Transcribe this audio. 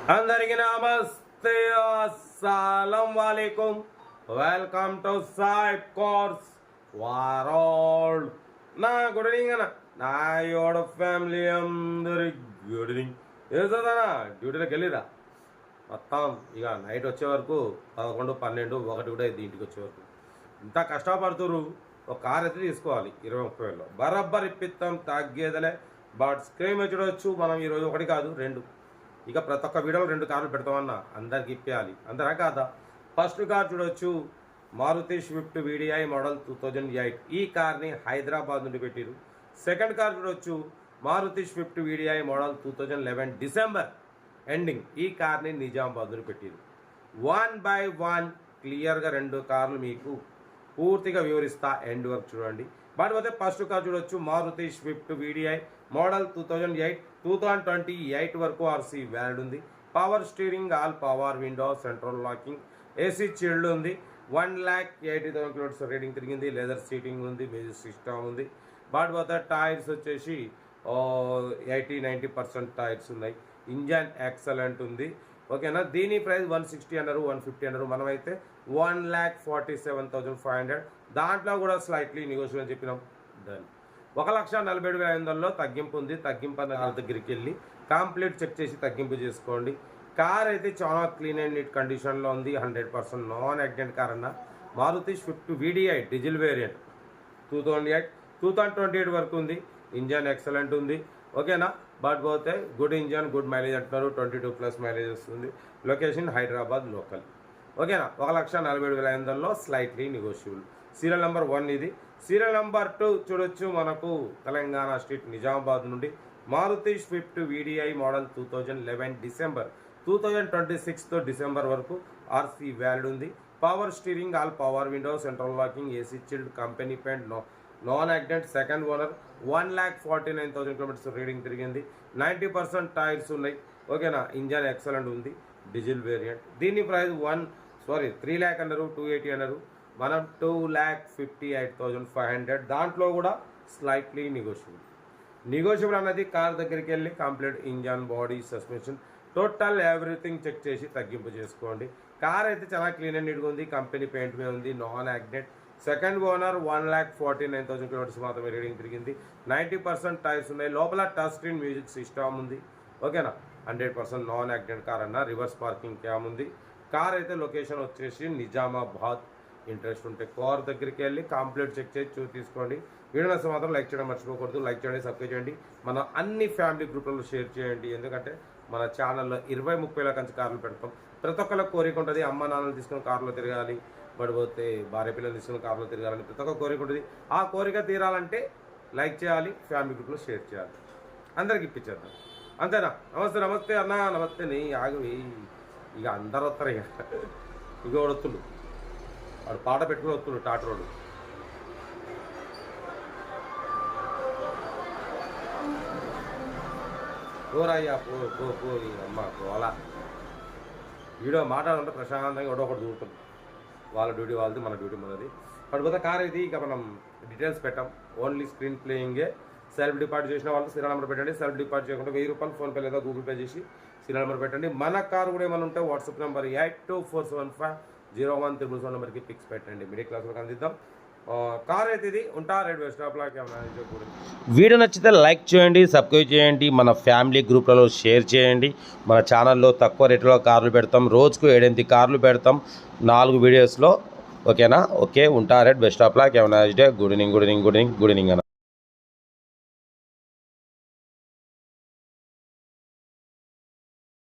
అందరికీ నమస్తే, అస్సలం వాలేకుం. Welcome to Saib course world. నా గుడ్ ఈవినింగ్ అన్న, నా యోడ ఫ్యామిలీ అందరి గుడ్ ఈవినింగ్. ఏదన్నా డ్యూటీలోకి వెళ్ళిరా మొత్తం ఇక నైట్ వచ్చే వరకు 11, 12, 1 కూడా అయింది ఇంటికి వచ్చే వరకు. ఇంత కష్టపడుతురు. ఒక కార్ అయితే తీసుకోవాలి 20-30 వేలలో బరబ్బర్ ఇప్పిస్తాం, తగ్గేదలే. బట్ స్క్రీన్ చూడవచ్చు మనం ఈరోజు 1 కాదు 2, ఇక ప్రతి ఒక్క వీడియోలో 2 కార్లు పెడతామన్నా, అందరికి ఇప్పేయాలి. అందరా కాదా? ఫస్ట్ కార్ చూడవచ్చు, మారుతి స్విఫ్ట్ వీడిఐ మోడల్ 2008. ఈ కార్ని హైదరాబాద్ నుండి పెట్టిరు. సెకండ్ కార్ చూడవచ్చు, Maruti swift VDI model 2011 December ending. ఈ కార్ని నిజామాబాద్ నుండి పెట్టిరు. 1 by 1 క్లియర్గా 2 కార్లు మీకు పూర్తిగా వివరిస్తా, ఎండ్ వరకు చూడండి. బట్ అయితే ఫస్ట్ కార్ చూడొచ్చు, మారుతి స్విఫ్ట్ వీడిఐ మోడల్ 2008, 2028 వరకు ఆర్సీ వ్యాలిడ్ ఉంది. Power steering, all power window, central locking, AC chilled ఉంది. 1,80,000 కిలోమీటర్స్ రీడింగ్ తిరిగింది. లెదర్ సీటింగ్ ఉంది, మ్యూజిక్ సిస్టమ్ ఉంది. బట్ అయితే టైర్స్ వచ్చేసి 80-90% టైర్స్ ఉన్నాయి. ఇంజన్ ఎక్సలెంట్ ఉంది. ఓకేనా? దీని ప్రైస్ 160 అన్నారు, 150 అన్నారు. మనమైతే 1,47,500. దాంట్లో కూడా స్లైట్లీ నెగోషియబుల్ అని చెప్పినాం. దాన్ని 1,47,500లో తగ్గింపు ఉంది. తగ్గింపు అన్న దగ్గరికి వెళ్ళి కంప్లీట్ చెక్ చేసి తగ్గింపు చేసుకోండి. కార్ అయితే చాలా క్లీన్ అండ్ నీట్ కండిషన్లో ఉంది. 100% నాన్ యాక్సిడెంట్ కార్ అన్న. Maruti swift VDI diesel variant 2008, 2028 వరకు ఉంది. ఇంజన్ ఎక్సలెంట్ ఉంది. ఓకేనా? బట్ పోతే గుడ్ ఇంజన్, గుడ్ మైలేజ్ అంటున్నారు. 22+ మైలేజ్ వస్తుంది. Location Hyderabad local. ఓకేనా? 1,47,500లో స్లైట్లీ నెగోషియబుల్. సీరియల్ నెంబర్ 1 ఇది. సీరియల్ నెంబర్ 2 చూడొచ్చు, మనకు తెలంగాణ స్టేట్ నిజామాబాద్ నుండి Maruti swift VDI model 2011 December 2026 December వరకు ఆర్సీ వ్యాలిడ్ ఉంది. Power steering, all power window, central locking, AC chilled, company paint, non accident, second owner. 1,49,000 kilometres reading తిరిగింది. 90% tyres ఉన్నాయి. ఓకేనా? Engine excellent ఉంది. Diesel variant. దీని ప్రైస్ 3 lakh అన్నారు, 280 అన్నారు. మనం 2,58,500. దాంట్లో కూడా స్లైట్లీ నెగోషియబుల్ అన్నది. కార్ దగ్గరికి వెళ్ళి complete engine, body, suspension, total everything check చేసి తగ్గింపు చేసుకోండి. కార్ అయితే చాలా క్లీన్ అండ్ నీట్గా ఉంది. కంపెనీ పెయింట్ మీద ఉంది. Non accident. Second owner. 1,49,000 kilometres మాత్రమే రీడింగ్ తిరిగింది. 90% టైర్స్ ఉన్నాయి. లోపల టచ్ స్క్రీన్ మ్యూజిక్ సిస్టమ్ ఉంది. ఓకేనా? 100% నాన్ యాక్సిడెంట్ కార్ అన్న. రివర్స్ పార్కింగ్ క్యామ్ ఉంది. కార్ అయితే లొకేషన్ వచ్చేసి నిజామాబాద్. ఇంట్రెస్ట్ ఉంటే కార్ దగ్గరికి వెళ్ళి కంప్లీట్ చెక్ చేసి తీసుకోండి. వీడియో నచ్చితే మాత్రం లైక్ చేయడం మర్చిపోకూడదు. లైక్ చేయండి, సబ్స్క్రైబ్ చేయండి. మన అన్ని ఫ్యామిలీ గ్రూప్లలో షేర్ చేయండి. ఎందుకంటే మన ఛానల్లో 20-30 లక్ష కార్లు పెడతాం. ప్రతి ఒక్కళ్ళకి కోరిక ఉంటుంది, అమ్మ నాన్నలు తీసుకుని కార్లో తిరగాలి, పడిపోతే భార్య పిల్లలు తీసుకుని కార్లో తిరగాలని ప్రతి ఒక్క కోరిక ఉంటుంది. ఆ కోరిక తీరాలంటే లైక్ చేయాలి, ఫ్యామిలీ గ్రూప్లో షేర్ చేయాలి. అందరికి ఇప్పించేద్దాం. అంతేనా? నమస్తే అన్న, నమస్తే. నీ ఆగి ఇక అందరు వస్తారు. ఇక వస్తులు వాడు పాట పెట్టుకుని వస్తుడు టాటరోడు. పోరాయ్యా, పో అమ్మ పోలా. వీడియో మాట్లాడాలంటే ప్రశాంతంగా ఒకటి చూస్తుంది. వాళ్ళ డ్యూటీ వాళ్ళది, మన డ్యూటీ మనది. పడిపోతే కార్ ఇది ఇక మనం డీటెయిల్స్ పెట్టాం. ఓన్లీ స్క్రీన్ ప్లేయింగే. సెల్ఫ్ డిపాజిట్ చేసిన వాళ్ళు సీరియల్ నెంబర్ పెట్టండి. సెల్ఫ్ డిపాజిట్ చేయకుండా 1000 రూపాయలు ఫోన్పే లేదా గూగుల్ పే చేసి సీరియల్ నెంబర్ పెట్టండి. మన కార్ కూడా ఏమైనా ఉంటే వాట్సాప్ నెంబర్ 8247501377 నెంబర్కి పిక్స్ పెట్టండి. మిడిల్ క్లాస్లో అందిద్దాం. కార్ అయితే ఇది ఉంటా. రెడ్ వెస్ట్ స్టాప్ లాగా వీడియో నచ్చితే లైక్ చేయండి, సబ్స్క్రైబ్ చేయండి. మన ఫ్యామిలీ గ్రూప్లలో షేర్ చేయండి. మన ఛానల్లో తక్కువ రేట్లో కార్లు పెడతాం. రోజుకు 7-8 కార్లు పెడతాం 4 వీడియోస్లో. ఓకేనా? ఓకే, ఉంటా. Red best of luck. Have a nice day. Good evening అన్న.